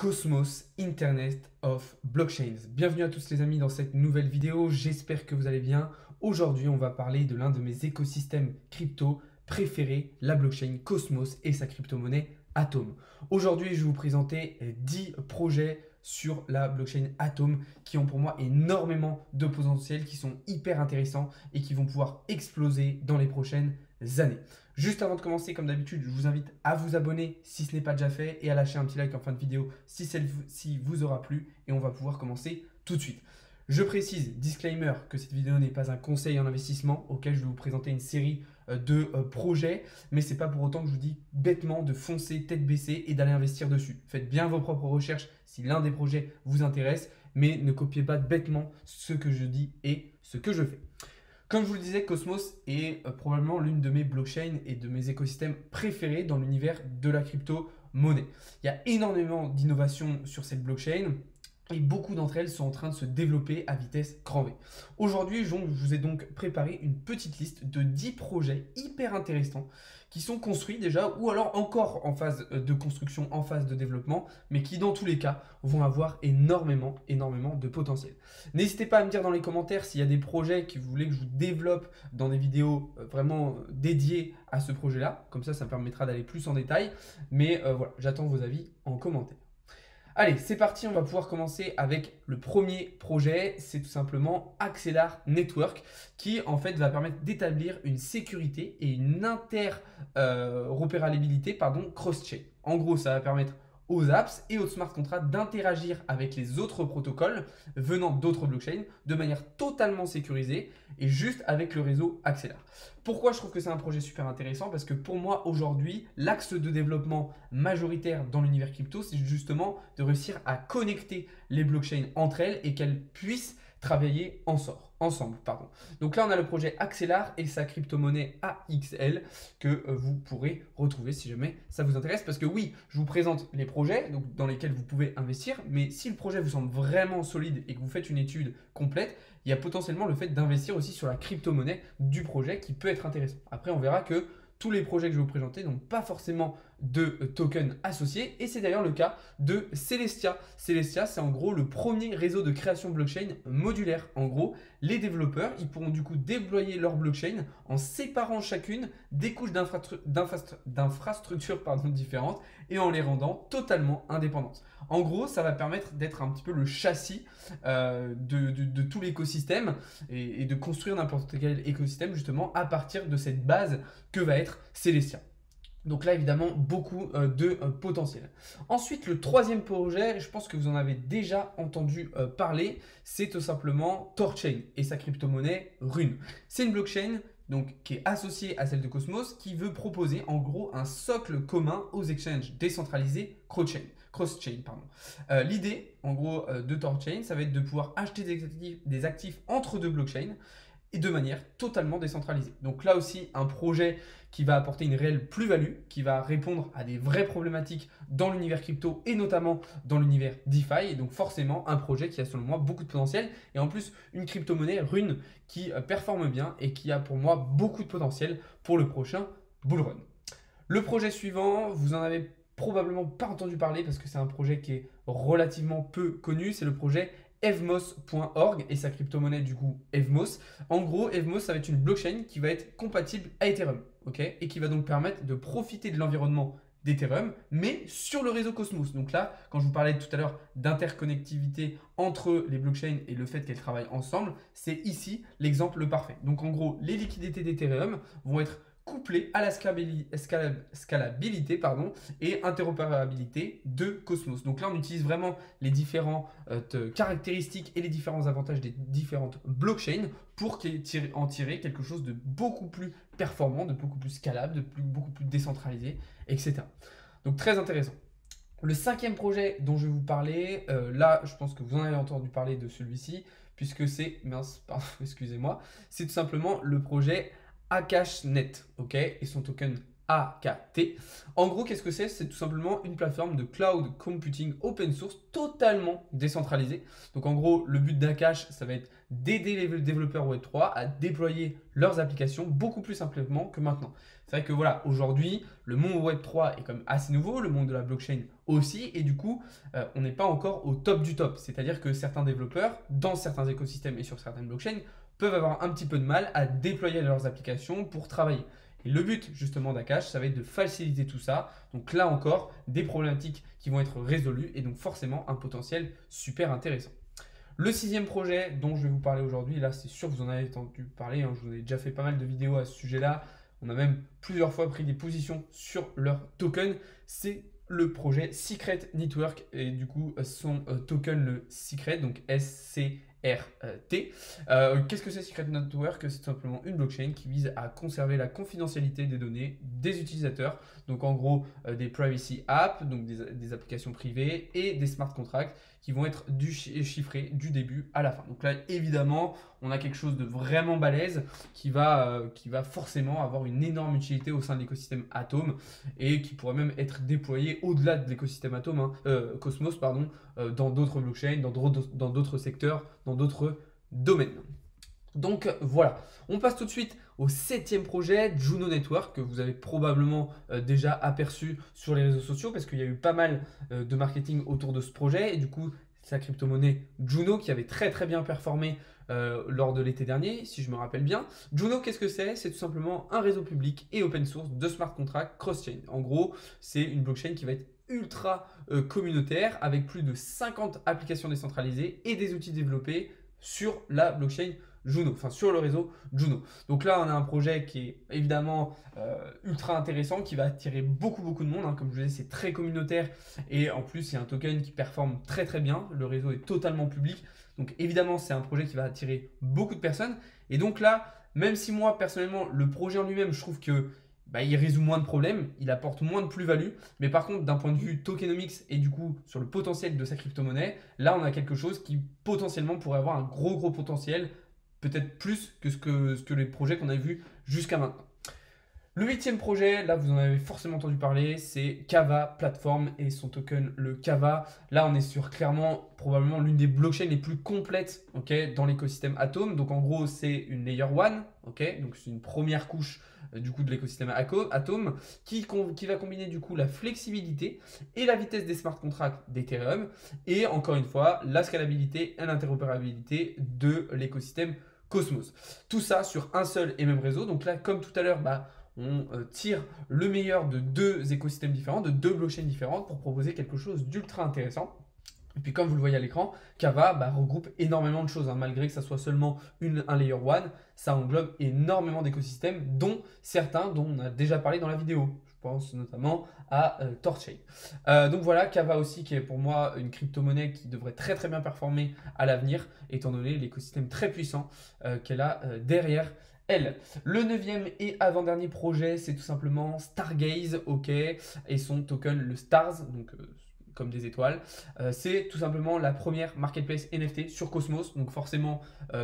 Cosmos Internet of Blockchains. Bienvenue à tous les amis dans cette nouvelle vidéo, j'espère que vous allez bien. Aujourd'hui on va parler de l'un de mes écosystèmes crypto préférés, la blockchain Cosmos et sa crypto-monnaie Atom. Aujourd'hui je vais vous présenter 10 projets sur la blockchain Atom qui ont pour moi énormément de potentiel, qui sont hyper intéressants et qui vont pouvoir exploser dans les prochaines années. Juste avant de commencer, comme d'habitude, je vous invite à vous abonner si ce n'est pas déjà fait et à lâcher un petit like en fin de vidéo si celle-ci vous aura plu, et on va pouvoir commencer tout de suite. Je précise, disclaimer, que cette vidéo n'est pas un conseil en investissement auquel je vais vous présenter une série de projets, mais ce n'est pas pour autant que je vous dis bêtement de foncer tête baissée et d'aller investir dessus. Faites bien vos propres recherches si l'un des projets vous intéresse, mais ne copiez pas bêtement ce que je dis et ce que je fais. Comme je vous le disais, Cosmos est probablement l'une de mes blockchains et de mes écosystèmes préférés dans l'univers de la crypto-monnaie. Il y a énormément d'innovations sur cette blockchain et beaucoup d'entre elles sont en train de se développer à vitesse grand V. Aujourd'hui, je vous ai donc préparé une petite liste de 10 projets hyper intéressants qui sont construits déjà ou alors encore en phase de construction, en phase de développement, mais qui dans tous les cas vont avoir énormément de potentiel. N'hésitez pas à me dire dans les commentaires s'il y a des projets que vous voulez que je vous développe dans des vidéos vraiment dédiées à ce projet-là. Comme ça me permettra d'aller plus en détail. Mais voilà, j'attends vos avis en commentaire. Allez, c'est parti, on va pouvoir commencer avec le premier projet, c'est tout simplement Axelar Network qui en fait va permettre d'établir une sécurité et une interopérabilité cross-chain. En gros, ça va permettre aux apps et aux smart contracts d'interagir avec les autres protocoles venant d'autres blockchains de manière totalement sécurisée et juste avec le réseau Axelar. Pourquoi je trouve que c'est un projet super intéressant? Parce que pour moi aujourd'hui, l'axe de développement majoritaire dans l'univers crypto, c'est justement de réussir à connecter les blockchains entre elles et qu'elles puissent travailler ensemble. Donc là, on a le projet Axelar et sa crypto-monnaie AXL que vous pourrez retrouver si jamais ça vous intéresse. Parce que oui, je vous présente les projets donc, dans lesquels vous pouvez investir, mais si le projet vous semble vraiment solide et que vous faites une étude complète, il y a potentiellement le fait d'investir aussi sur la crypto-monnaie du projet qui peut être intéressant. Après, on verra que tous les projets que je vais vous présenter n'ont pas forcément de token associés et c'est d'ailleurs le cas de Celestia. Celestia, c'est en gros le premier réseau de création blockchain modulaire. En gros, les développeurs, ils pourront du coup déployer leur blockchain en séparant chacune des couches d'infrastructures différentes et en les rendant totalement indépendantes. En gros, ça va permettre d'être un petit peu le châssis de tout l'écosystème et de construire n'importe quel écosystème justement à partir de cette base que va être Celestia. Donc là, évidemment, beaucoup de potentiel. Ensuite, le troisième projet, je pense que vous en avez déjà entendu parler, c'est tout simplement Thorchain et sa crypto-monnaie Rune. C'est une blockchain donc, qui est associée à celle de Cosmos, qui veut proposer en gros un socle commun aux exchanges décentralisés cross-chain. L'idée, en gros, de Thorchain, ça va être de pouvoir acheter des actifs entre deux blockchains et de manière totalement décentralisée. Donc là aussi, un projet qui va apporter une réelle plus-value, qui va répondre à des vraies problématiques dans l'univers crypto et notamment dans l'univers DeFi. Et donc forcément, un projet qui a selon moi beaucoup de potentiel. Et en plus, une crypto-monnaie Rune qui performe bien et qui a pour moi beaucoup de potentiel pour le prochain bull run. Le projet suivant, vous en avez probablement pas entendu parler parce que c'est un projet qui est relativement peu connu. C'est le projet Evmos.org et sa crypto-monnaie du coup Evmos. En gros, Evmos, ça va être une blockchain qui va être compatible à Ethereum, et qui va donc permettre de profiter de l'environnement d'Ethereum, mais sur le réseau Cosmos. Donc là, quand je vous parlais tout à l'heure d'interconnectivité entre les blockchains et le fait qu'elles travaillent ensemble, c'est ici l'exemple parfait. Donc en gros, les liquidités d'Ethereum vont être couplé à la scalabilité et interopérabilité de Cosmos. Donc là, on utilise vraiment les différentes caractéristiques et les différents avantages des différentes blockchains pour en tirer quelque chose de beaucoup plus performant, de beaucoup plus scalable, beaucoup plus décentralisé, etc. Donc très intéressant. Le cinquième projet dont je vais vous parler, là, je pense que vous en avez entendu parler de celui-ci, puisque c'est, excusez-moi, c'est tout simplement le projet Akashnet, et son token AKT. En gros, qu'est-ce que c'est? C'est tout simplement une plateforme de cloud computing open source totalement décentralisée. Donc en gros, le but d'Akash, ça va être d'aider les développeurs Web3 à déployer leurs applications beaucoup plus simplement que maintenant. C'est vrai que voilà, aujourd'hui, le monde Web3 est quand même assez nouveau, le monde de la blockchain aussi, et du coup, on n'est pas encore au top du top. C'est-à-dire que certains développeurs, dans certains écosystèmes et sur certaines blockchains, peuvent avoir un petit peu de mal à déployer leurs applications pour travailler. Et le but justement d'Akash, ça va être de faciliter tout ça. Donc là encore, des problématiques qui vont être résolues et donc forcément un potentiel super intéressant. Le 6e projet dont je vais vous parler aujourd'hui, là c'est sûr que vous en avez entendu parler, hein, je vous ai déjà fait pas mal de vidéos à ce sujet-là. On a même plusieurs fois pris des positions sur leur token. C'est le projet Secret Network et du coup son token le Secret, donc SCRT. Qu'est-ce que c'est Secret Network? C'est simplement une blockchain qui vise à conserver la confidentialité des données des utilisateurs. Donc en gros des privacy apps, donc des applications privées et des smart contracts qui vont être chiffrés du début à la fin. Donc là évidemment on a quelque chose de vraiment balèze qui va forcément avoir une énorme utilité au sein de l'écosystème Atom et qui pourrait même être déployé au-delà de l'écosystème Atom, hein, Cosmos pardon, dans d'autres blockchains, dans d'autres secteurs, dans d'autres domaines. Donc voilà, on passe tout de suite au 7e projet, Juno Network, que vous avez probablement déjà aperçu sur les réseaux sociaux parce qu'il y a eu pas mal de marketing autour de ce projet et du coup, c'est la crypto-monnaie Juno qui avait très bien performé lors de l'été dernier, si je me rappelle bien. Juno, qu'est-ce que c'est? C'est tout simplement un réseau public et open source de smart contracts cross-chain. En gros, c'est une blockchain qui va être ultra communautaire avec plus de 50 applications décentralisées et des outils développés sur la blockchain Juno, enfin sur le réseau Juno. Donc là, on a un projet qui est évidemment ultra intéressant, qui va attirer beaucoup de monde. Hein. Comme je vous disais, c'est très communautaire et en plus, il y a un token qui performe très bien. Le réseau est totalement public. Donc évidemment, c'est un projet qui va attirer beaucoup de personnes. Et donc là, même si moi, personnellement, le projet en lui-même, je trouve que il résout moins de problèmes, il apporte moins de plus-value. Mais par contre, d'un point de vue tokenomics et du coup sur le potentiel de sa crypto-monnaie, là, on a quelque chose qui potentiellement pourrait avoir un gros potentiel, peut-être plus que ce que les projets qu'on a vus jusqu'à maintenant. Le 8e projet, là vous en avez forcément entendu parler, c'est Kava Platform et son token le Kava. Là on est sur clairement probablement l'une des blockchains les plus complètes, dans l'écosystème Atom. Donc en gros c'est une layer 1, donc c'est une première couche du coup de l'écosystème Atom qui va combiner du coup la flexibilité et la vitesse des smart contracts d'Ethereum et encore une fois la scalabilité et l'interopérabilité de l'écosystème Cosmos. Tout ça sur un seul et même réseau. Donc là comme tout à l'heure, on tire le meilleur de deux écosystèmes différents, de deux blockchains différentes pour proposer quelque chose d'ultra intéressant. Et puis comme vous le voyez à l'écran, Kava regroupe énormément de choses, hein. Malgré que ça soit seulement un layer 1, ça englobe énormément d'écosystèmes, dont certains dont on a déjà parlé dans la vidéo. Je pense notamment à Torchain. Donc voilà, Kava aussi qui est pour moi une crypto-monnaie qui devrait très bien performer à l'avenir, étant donné l'écosystème très puissant qu'elle a derrière elle. Le 9e et avant-dernier projet, c'est tout simplement Stargaze, et son token le Stars, donc comme des étoiles. C'est tout simplement la première marketplace NFT sur Cosmos, donc forcément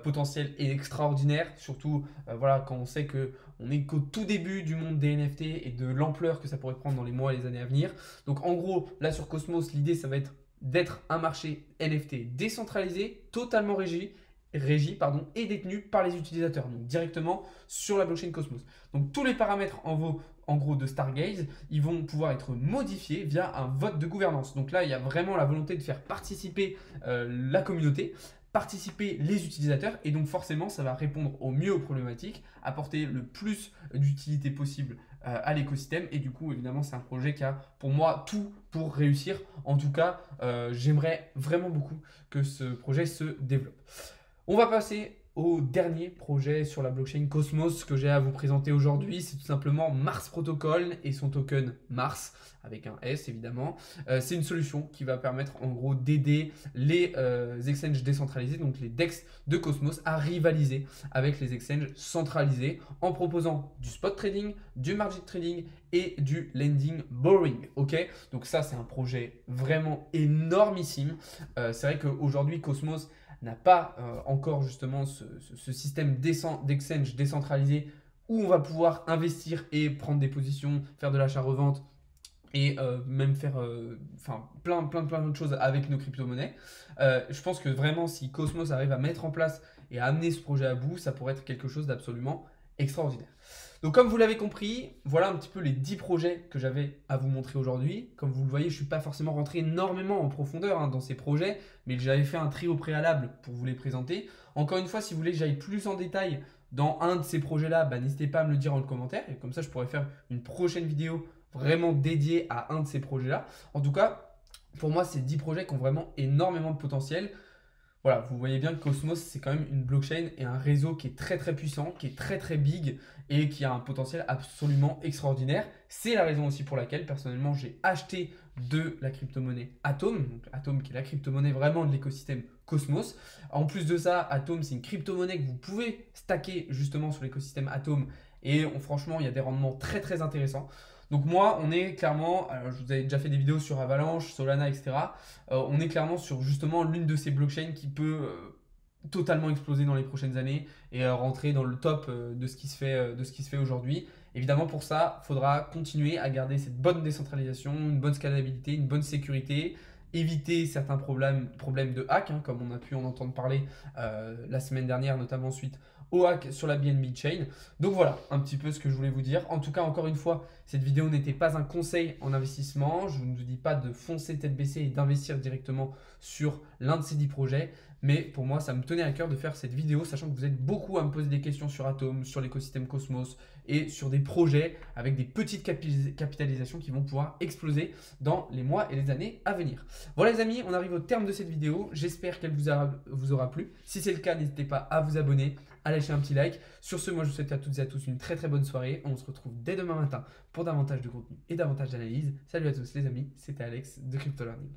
potentiel et extraordinaire, surtout voilà, quand on sait qu'on n'est qu'au tout début du monde des NFT et de l'ampleur que ça pourrait prendre dans les mois et les années à venir. Donc en gros, là sur Cosmos, l'idée ça va être d'être un marché NFT décentralisé, totalement régi et détenu par les utilisateurs, donc directement sur la blockchain Cosmos. Donc tous les paramètres en gros de Stargaze, ils vont pouvoir être modifiés via un vote de gouvernance. Donc là, il y a vraiment la volonté de faire participer la communauté, participer les utilisateurs, et donc forcément, ça va répondre au mieux aux problématiques, apporter le plus d'utilité possible à l'écosystème, et du coup, évidemment, c'est un projet qui a pour moi tout pour réussir. En tout cas, j'aimerais vraiment beaucoup que ce projet se développe. On va passer au dernier projet sur la blockchain Cosmos que j'ai à vous présenter aujourd'hui. C'est tout simplement Mars Protocol et son token Mars, avec un S évidemment. C'est une solution qui va permettre en gros d'aider les exchanges décentralisés, donc les DEX de Cosmos, à rivaliser avec les exchanges centralisés en proposant du spot trading, du margin trading et du lending borrowing. Donc ça, c'est un projet vraiment énormissime. C'est vrai qu'aujourd'hui, Cosmos n'a pas encore justement ce système d'exchange décentralisé où on va pouvoir investir et prendre des positions, faire de l'achat-revente et même faire plein d'autres choses avec nos crypto-monnaies. Je pense que vraiment, si Cosmos arrive à mettre en place et à amener ce projet à bout, ça pourrait être quelque chose d'absolument extraordinaire. Donc comme vous l'avez compris, voilà un petit peu les 10 projets que j'avais à vous montrer aujourd'hui. Comme vous le voyez, je ne suis pas forcément rentré énormément en profondeur dans ces projets, mais j'avais fait un tri au préalable pour vous les présenter. Encore une fois, si vous voulez que j'aille plus en détail dans un de ces projets-là, n'hésitez pas à me le dire en commentaire. Et comme ça, je pourrais faire une prochaine vidéo vraiment dédiée à un de ces projets-là. En tout cas, pour moi, ces 10 projets qui ont vraiment énormément de potentiel. Voilà, vous voyez bien que Cosmos, c'est quand même une blockchain et un réseau qui est très puissant, qui est très big et qui a un potentiel absolument extraordinaire. C'est la raison aussi pour laquelle, personnellement, j'ai acheté de la crypto-monnaie Atom. Donc Atom qui est la crypto-monnaie vraiment de l'écosystème Cosmos. En plus de ça, Atom, c'est une crypto-monnaie que vous pouvez stacker justement sur l'écosystème Atom. Et franchement, il y a des rendements très intéressants. Donc moi, on est clairement, alors je vous avais déjà fait des vidéos sur Avalanche, Solana, etc. On est clairement sur justement l'une de ces blockchains qui peut totalement exploser dans les prochaines années et rentrer dans le top de ce qui se fait aujourd'hui. Évidemment, pour ça, il faudra continuer à garder cette bonne décentralisation, une bonne scalabilité, une bonne sécurité, éviter certains problèmes de hack, comme on a pu en entendre parler la semaine dernière, notamment suite au hack sur la BNB Chain. Donc voilà un petit peu ce que je voulais vous dire. En tout cas, encore une fois, cette vidéo n'était pas un conseil en investissement. Je ne vous dis pas de foncer tête baissée et d'investir directement sur l'un de ces 10 projets. Mais pour moi, ça me tenait à cœur de faire cette vidéo, sachant que vous êtes beaucoup à me poser des questions sur Atom, sur l'écosystème Cosmos et sur des projets avec des petites capitalisations qui vont pouvoir exploser dans les mois et les années à venir. Voilà les amis, on arrive au terme de cette vidéo. J'espère qu'elle vous aura plu. Si c'est le cas, n'hésitez pas à vous abonner, à lâcher un petit like. Sur ce, moi je vous souhaite à toutes et à tous une très bonne soirée. On se retrouve dès demain matin pour davantage de contenu et davantage d'analyse. Salut à tous les amis, c'était Alex de Crypto Learning.